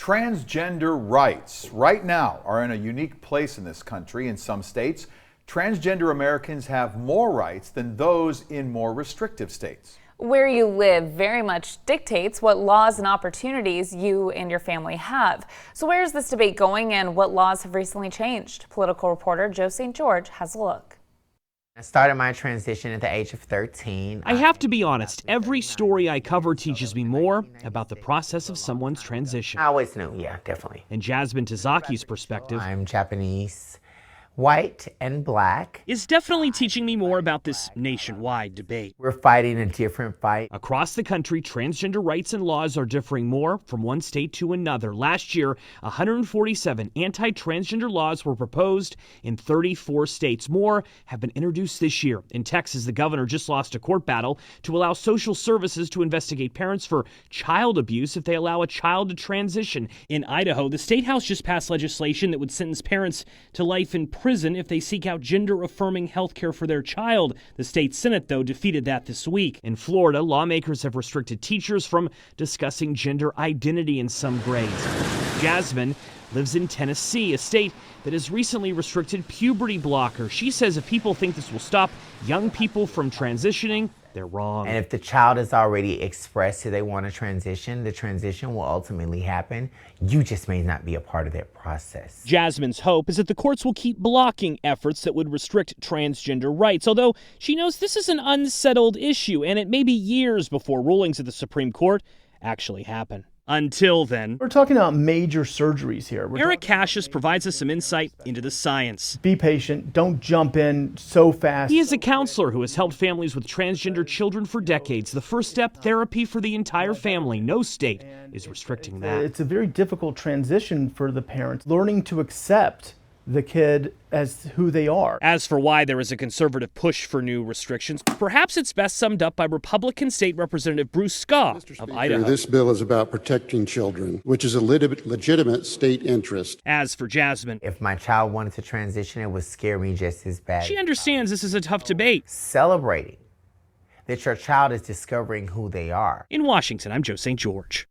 Transgender rights right now are in a unique place in this country. In some states, transgender Americans have more rights than those in more restrictive states. Where you live very much dictates what laws and opportunities you and your family have. So where is this debate going and what laws have recently changed? Political reporter Joe St. George has a look. I started my transition at the age of 13. I have to be honest, every story I cover teaches me more about the process of someone's transition. I always knew, yeah, definitely. And Jasmine Tazaki's perspective, I'm Japanese, white and black. is definitely teaching me more about this nationwide debate. We're fighting a different fight. Across the country, transgender rights and laws are differing more from one state to another. Last year, 147 anti-transgender laws were proposed in 34 states. More have been introduced this year. In Texas, the governor just lost a court battle to allow social services to investigate parents for child abuse if they allow a child to transition. In Idaho, the state house just passed legislation that would sentence parents to life in prison if they seek out gender-affirming health care for their child. The state Senate, though, defeated that this week. In Florida, lawmakers have restricted teachers from discussing gender identity in some grades. Jasmine lives in Tennessee, a state that has recently restricted puberty blockers. She says if people think this will stop young people from transitioning, they're wrong. And if the child has already expressed that they want to transition, the transition will ultimately happen. You just may not be a part of that process. Jasmine's hope is that the courts will keep blocking efforts that would restrict transgender rights, although she knows this is an unsettled issue and it may be years before rulings at the Supreme Court actually happen. Until then, we're talking about major surgeries here. Eric Cassius provides us some insight into the science. Be patient. Don't jump in so fast. He is a counselor who has helped families with transgender children for decades. The first step, therapy for the entire family. No state is restricting that. It's a very difficult transition for the parents, learning to accept the kid as who they are. As for why there is a conservative push for new restrictions, perhaps it's best summed up by Republican State Representative Bruce Scott of Idaho. This bill is about protecting children, which is a legitimate state interest. As for Jasmine, if my child wanted to transition, it would scare me just as bad. She understands this is a tough debate. Celebrating that your child is discovering who they are. In Washington, I'm Joe St. George.